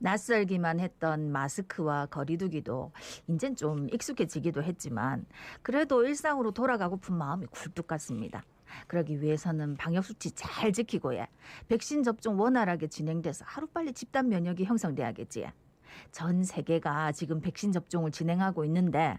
낯설기만 했던 마스크와 거리두기도 이젠 좀 익숙해지기도 했지만 그래도 일상으로 돌아가고픈 마음이 굴뚝 같습니다. 그러기 위해서는 방역수칙 잘 지키고 백신 접종 원활하게 진행돼서 하루빨리 집단 면역이 형성돼야겠지. 전 세계가 지금 백신 접종을 진행하고 있는데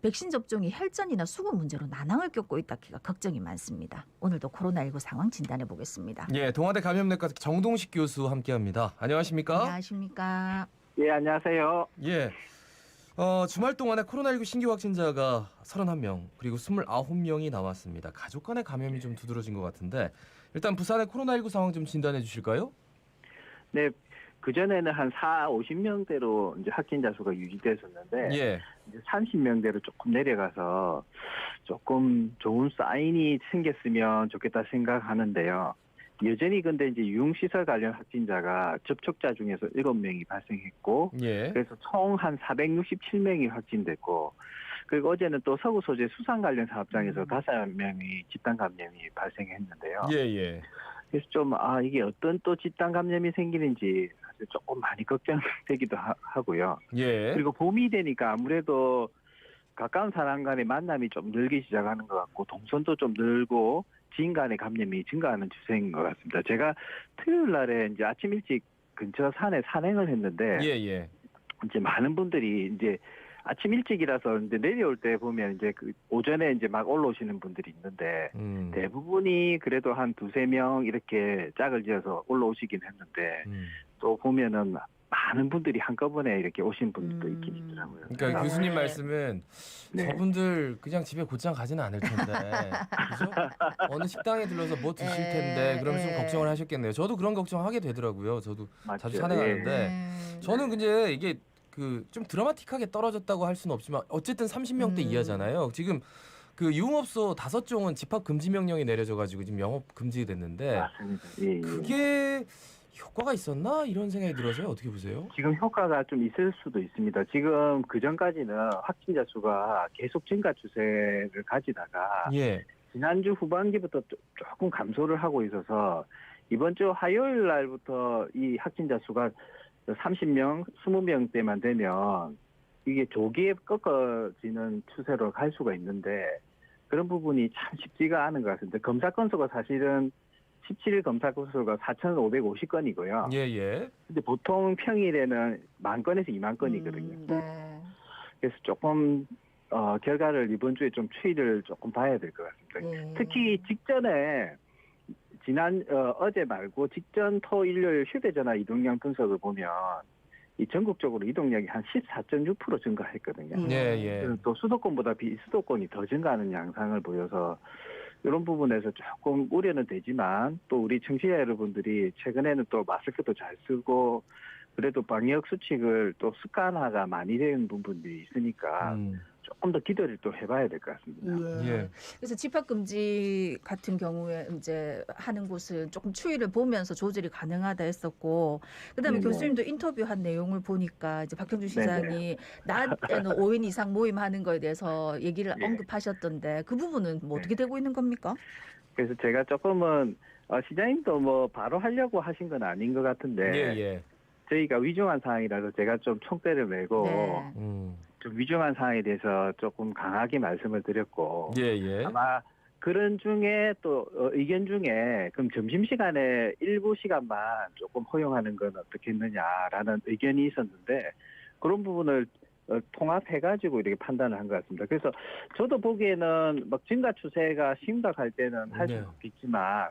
백신 접종이 혈전이나 수급 문제로 난항을 겪고 있다기가 걱정이 많습니다. 오늘도 코로나19 상황 진단해 보겠습니다. 예, 동아대 감염내과 정동식 교수 함께합니다. 안녕하십니까? 안녕하십니까? 예, 안녕하세요. 예, 주말 동안에 코로나19 신규 확진자가 31명 그리고 29명이 나왔습니다. 가족 간의 감염이 좀 두드러진 것 같은데 일단 부산의 코로나19 상황 좀 진단해 주실까요? 네, 그전에는 한 50명대로 이제 확진자 수가 유지됐었는데, 예, 이제 30명대로 조금 내려가서 조금 좋은 사인이 생겼으면 좋겠다 생각하는데요. 여전히 근데 이제 유흥시설 관련 확진자가 접촉자 중에서 7명이 발생했고, 예, 그래서 총 한 467명이 확진됐고, 그리고 어제는 또 서구 소재 수산 관련 사업장에서 5명이 집단 감염이 발생했는데요. 예, 예. 그래서 좀, 이게 어떤 또 집단 감염이 생기는지 사실 조금 많이 걱정되기도 하고요. 예. 그리고 봄이 되니까 아무래도 가까운 사람 간의 만남이 좀 늘기 시작하는 것 같고, 동선도 좀 늘고, 지인 간의 감염이 증가하는 추세인 것 같습니다. 제가 토요일 날에 이제 아침 일찍 근처 산에 산행을 했는데, 예, 예. 이제 많은 분들이 이제 아침 일찍이라서 이제 내려올 때 보면 이제 그 오전에 이제 막 올라오시는 분들이 있는데 대부분이 그래도 한 2-3명 이렇게 짝을 지어서 올라오시긴 했는데 또 보면은 많은 분들이 한꺼번에 이렇게 오신 분들도 있긴 있더라고요. 그러니까 교수님 말씀은 네. 저분들 그냥 집에 곧장 가지는 않을 텐데 그죠? 어느 식당에 들러서 뭐 드실 텐데 그러면서 좀 걱정을 하셨겠네요. 저도 그런 걱정하게 되더라고요. 저도 맞죠. 자주 산행하는데 네. 저는 근데 이게 그 좀 드라마틱하게 떨어졌다고 할 수는 없지만 어쨌든 30명대 이하잖아요. 지금 그 유흥업소 5종은 집합 금지 명령이 내려져가지고 지금 영업 금지됐는데 맞습니다. 예, 예. 그게 효과가 있었나 이런 생각이 들어서요. 어떻게 보세요? 지금 효과가 좀 있을 수도 있습니다. 지금 그 전까지는 확진자 수가 계속 증가 추세를 가지다가 예, 지난주 후반기부터 조금 감소를 하고 있어서 이번 주 화요일 날부터 이 확진자 수가 30명, 20명대만 되면 이게 조기에 꺾어지는 추세로 갈 수가 있는데 그런 부분이 참 쉽지가 않은 것 같습니다. 검사 건수가 사실은 17일 검사 건수가 4,550건이고요. 예, 예. 근데 보통 평일에는 10,000건에서 20,000건이거든요. 네. 그래서 조금 결과를 이번 주에 좀 추이를 조금 봐야 될 것 같습니다. 예. 특히 직전에 어제 말고 직전 토 일요일 휴대전화 이동량 분석을 보면 이 전국적으로 이동량이 한 14.6% 증가했거든요. 예, 예. 그래서 또 수도권보다 비수도권이 더 증가하는 양상을 보여서 이런 부분에서 조금 우려는 되지만 또 우리 청취자 여러분들이 최근에는 또 마스크도 잘 쓰고 그래도 방역 수칙을 또 습관화가 많이 된 부분들이 있으니까 조금 더 기대를 또 해봐야 될 것 같습니다. 예. 예. 그래서 집합 금지 같은 경우에 이제 하는 곳은 조금 추이를 보면서 조절이 가능하다 했었고, 그다음에 네네. 교수님도 인터뷰한 내용을 보니까 이제 박형준 네네. 시장이 낮에는 5인 이상 모임하는 거에 대해서 얘기를 예. 언급하셨던데 그 부분은 뭐 어떻게 되고 있는 겁니까? 그래서 제가 조금은 시장님도 뭐 바로 하려고 하신 건 아닌 것 같은데 예, 예. 저희가 위중한 사항이라서 제가 좀 총대를 메고 네. 좀 위중한 사항에 대해서 조금 강하게 말씀을 드렸고 예, 예. 아마 그런 중에 또 의견 중에 그럼 점심시간에 일부 시간만 조금 허용하는 건 어떻겠느냐라는 의견이 있었는데 그런 부분을 통합해가지고 이렇게 판단을 한 것 같습니다. 그래서 저도 보기에는 막 증가 추세가 심각할 때는 할 수는 네. 없겠지만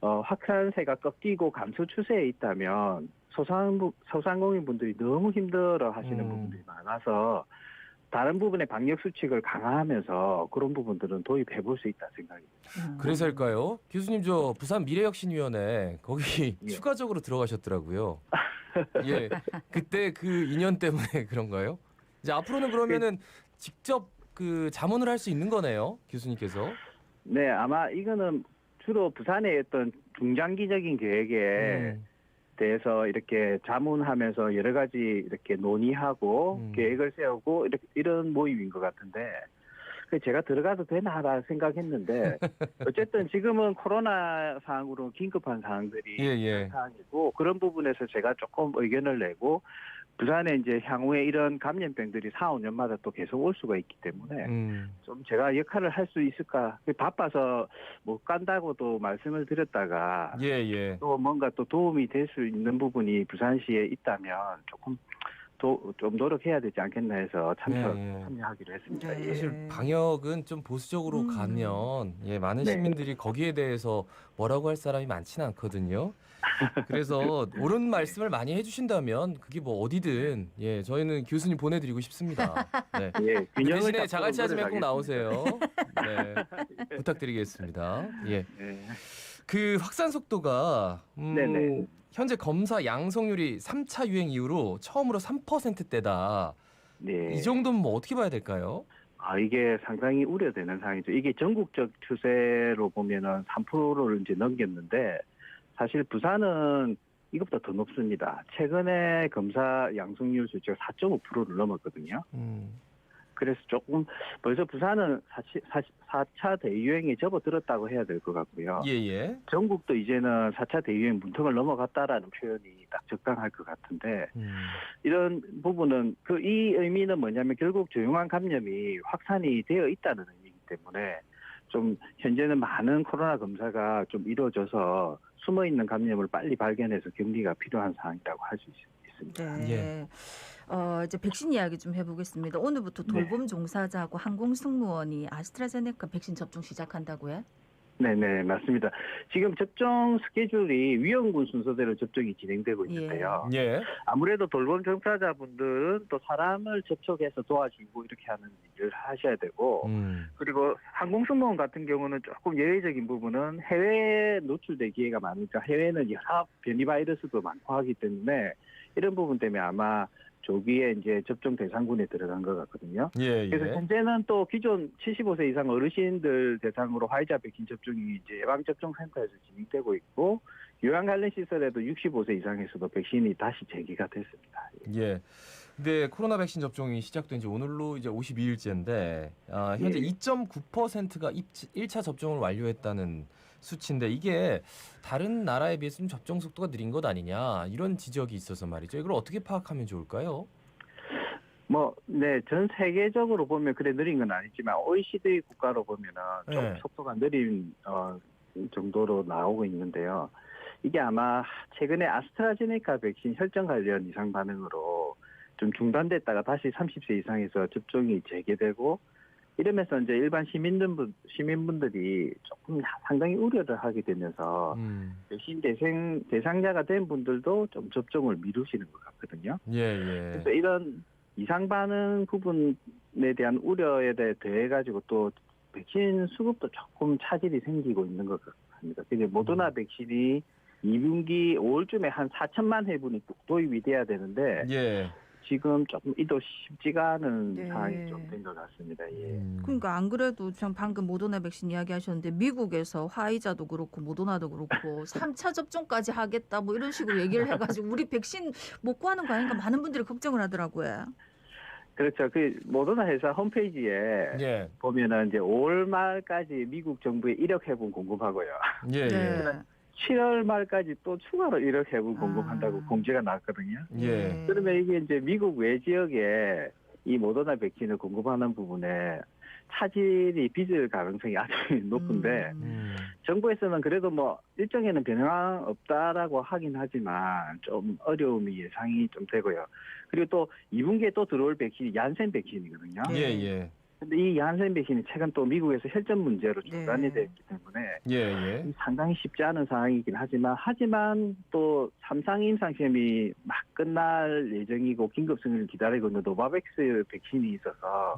확산세가 꺾이고 감소 추세에 있다면 소상공인 분들이 너무 힘들어 하시는 부분들이 많아서 다른 부분의 방역 수칙을 강화하면서 그런 부분들은 도입해 볼 수 있다 생각입니다. 그래서일까요? 교수님 저 부산 미래혁신위원회 거기 예. 추가적으로 들어가셨더라고요. 예, 그때 그 인연 때문에 그런가요? 이제 앞으로는 그러면은 직접 그 자문을 할 수 있는 거네요, 교수님께서. 네, 아마 이거는 주로 부산의 어떤 중장기적인 계획에 대해서 이렇게 자문하면서 여러 가지 이렇게 논의하고 계획을 세우고 이런 모임인 것 같은데 제가 들어가도 되나라 생각했는데 어쨌든 지금은 코로나 상황으로 긴급한 사항들이 예. 사항이고 그런 부분에서 제가 조금 의견을 내고 부산에 이제 향후에 이런 감염병들이 4, 5년마다 또 계속 올 수가 있기 때문에 좀 제가 역할을 할 수 있을까 바빠서 못 간다고도 말씀을 드렸다가 예. 또 뭔가 또 도움이 될 수 있는 부분이 부산시에 있다면 조금 좀 노력해야 되지 않겠나 해서 참여하기로 했습니다. 네. 예. 사실 방역은 좀 보수적으로 가면 많은 네. 시민들이 거기에 대해서 뭐라고 할 사람이 많지는 않거든요. 그래서 옳은 말씀을 많이 해주신다면 그게 뭐 어디든 저희는 교수님 보내드리고 싶습니다. 네. 예, 그 균형을 대신에 잡고 자갈치 아줌마 꼭 노력하겠습니다. 나오세요. 네. 부탁드리겠습니다. 예. 네. 그 확산 속도가 네네. 현재 검사 양성률이 3차 유행 이후로 처음으로 3%대다. 네. 이 정도면 뭐 어떻게 봐야 될까요? 이게 상당히 우려되는 상황이죠. 이게 전국적 추세로 보면은 3%를 이제 넘겼는데 사실 부산은 이것보다 더 높습니다. 최근에 검사 양성률 수치가 4.5%를 넘었거든요. 그래서 조금 벌써 부산은 4차 대유행에 접어들었다고 해야 될 것 같고요. 예. 전국도 이제는 4차 대유행 문턱을 넘어갔다라는 표현이 딱 적당할 것 같은데 이런 부분은 이 의미는 뭐냐면 결국 조용한 감염이 확산이 되어 있다는 의미이기 때문에 좀 현재는 많은 코로나 검사가 좀 이루어져서 숨어 있는 감염을 빨리 발견해서 격리가 필요한 상황이라고 할 수 있습니다. 네. 예. 이제 백신 이야기 좀 해보겠습니다. 오늘부터 돌봄 종사자하고 항공승무원이 아스트라제네카 백신 접종 시작한다고요? 네네, 맞습니다. 지금 접종 스케줄이 위험군 순서대로 접종이 진행되고 있는데요. 예. 아무래도 돌봄 종사자분들은 또 사람을 접촉해서 도와주고 이렇게 하는 일을 하셔야 되고 그리고 항공승무원 같은 경우는 조금 예외적인 부분은 해외에 노출될 기회가 많으니까 해외는 여러 변이 바이러스도 많고 하기 때문에 이런 부분 때문에 아마 조기에 이제 접종 대상군에 들어간 것 같거든요. 그래서 현재는 또 기존 75세 이상 어르신들 대상으로 화이자 백신 접종이 이제 예방접종센터에서 진행되고 있고 요양 관련 시설에도 65세 이상에서도 백신이 다시 재개가 됐습니다. 예. 근데 코로나 백신 접종이 시작된 지 오늘로 이제 52일째인데 현재 2.9%가 1차 접종을 완료했다는 수치인데 이게 다른 나라에 비해서 좀 접종 속도가 느린 것 아니냐 이런 지적이 있어서 말이죠. 이걸 어떻게 파악하면 좋을까요? 전 세계적으로 보면 그래 느린 건 아니지만 OECD 국가로 보면은 좀 속도가 느린 정도로 나오고 있는데요. 이게 아마 최근에 아스트라제네카 백신 혈전 관련 이상 반응으로 좀 중단됐다가 다시 30세 이상에서 접종이 재개되고 이러면서 이제 일반 시민분들이 조금 상당히 우려를 하게 되면서 백신 대상자가 된 분들도 좀 접종을 미루시는 것 같거든요. 그래서 이런 이상 반응 부분에 대한 우려에 대해가지고 또 백신 수급도 조금 차질이 생기고 있는 것 같습니다. 그게 모더나 백신이 2분기 5월쯤에 한 4천만 회분이 도입이 돼야 되는데 지금 조금 이도 쉽지가 않은 상황이 좀 된 것 같습니다. 그러니까 안 그래도 참 방금 모더나 백신 이야기하셨는데 미국에서 화이자도 그렇고 모더나도 그렇고 3차 접종까지 하겠다 뭐 이런 식으로 얘기를 해가지고 우리 백신 못 구하는 거 아닌가 많은 분들이 걱정을 하더라고요. 그렇죠. 그 모더나 회사 홈페이지에 보면은 이제 5월 말까지 미국 정부에 1억 회분 공급하고요. 7월 말까지 또 추가로 1억 회분 공급한다고 공지가 나왔거든요. 그러면 이게 이제 미국 외 지역에 이 모더나 백신을 공급하는 부분에 차질이 빚을 가능성이 아주 높은데 정부에서는 그래도 뭐 일정에는 변화 없다라고 하긴 하지만 좀 어려움이 예상이 좀 되고요. 그리고 또 2분기에 또 들어올 백신이 얀센 백신이거든요. 근데 이 얀센 백신이 최근 또 미국에서 혈전 문제로 중단이 됐기 때문에 상당히 쉽지 않은 상황이긴 하지만 또 3상 임상 시험이 막 끝날 예정이고 긴급 승인을 기다리고 있는 노바백스 백신이 있어서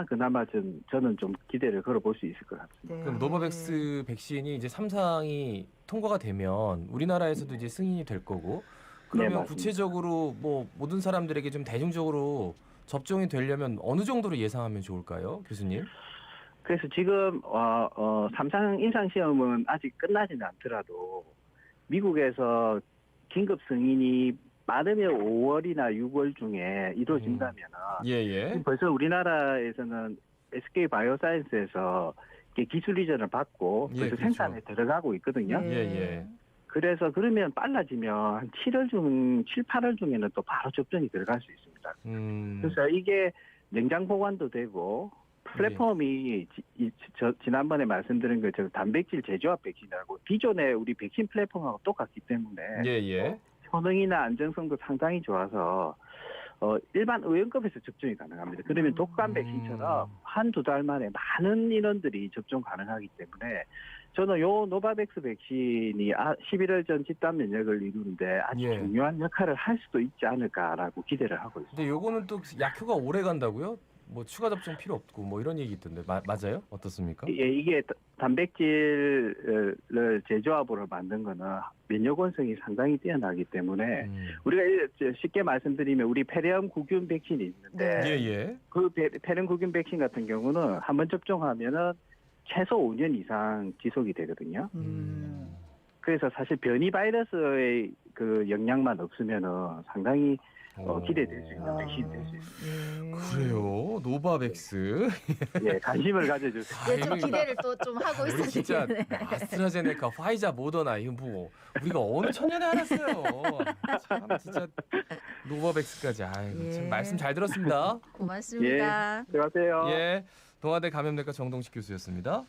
그나마 저는 좀 기대를 걸어볼 수 있을 것 같습니다. 그럼 노바백스 백신이 이제 3상이 통과가 되면 우리나라에서도 이제 승인이 될 거고 그러면 구체적으로 뭐 모든 사람들에게 좀 대중적으로 접종이 되려면 어느 정도로 예상하면 좋을까요, 교수님? 그래서 지금 3상 임상시험은 아직 끝나지는 않더라도 미국에서 긴급 승인이 빠르면 5월이나 6월 중에 이루어진다면 벌써 우리나라에서는 SK 바이오사이언스에서 이게 기술 이전을 받고 예, 그래서 그렇죠. 생산에 들어가고 있거든요. 예, 예. 그래서 그러면 빨라지면 한 7월 8월 중에는 또 바로 접종이 들어갈 수 있습니다. 그래서 이게 냉장 보관도 되고 플랫폼이 지난번에 말씀드린 것처럼 단백질 제조합 백신이라고 기존의 우리 백신 플랫폼하고 똑같기 때문에 예, 예. 효능이나 안정성도 상당히 좋아서 일반 의원급에서 접종이 가능합니다. 그러면 독감 백신처럼 한두 달 만에 많은 인원들이 접종 가능하기 때문에 저는 요 노바백스 백신이 11월 전 집단 면역을 이루는데 아주 예. 중요한 역할을 할 수도 있지 않을까라고 기대를 하고 있습니다. 근데 요거는 또 약효가 오래 간다고요? 뭐 추가 접종 필요 없고 뭐 이런 얘기 있던데 맞아요? 어떻습니까? 예, 이게 단백질을 제조합으로 만든 거는 면역원성이 상당히 뛰어나기 때문에 우리가 쉽게 말씀드리면 우리 폐렴 구균 백신이 있는데 예, 예. 그 폐렴 구균 백신 같은 경우는 한 번 접종하면은 최소 5년 이상 지속이 되거든요. 그래서 사실 변이 바이러스의 그 영향만 없으면은 상당히 기대될 수 있는 백신이 될 수 있습니다. 그래요. 노바백스. 예, 관심을 가져주세요. 예, 좀 기대를 또 좀 하고 우리 진짜 있었는데. 아스트라제네카, 화이자, 모더나 이거 뭐 우리가 어느 천년에 알았어요. 참 진짜 노바백스까지. 아이고 참 예. 말씀 잘 들었습니다. 고맙습니다. 들어가세요. 예. 동아대 감염내과 정동식 교수였습니다.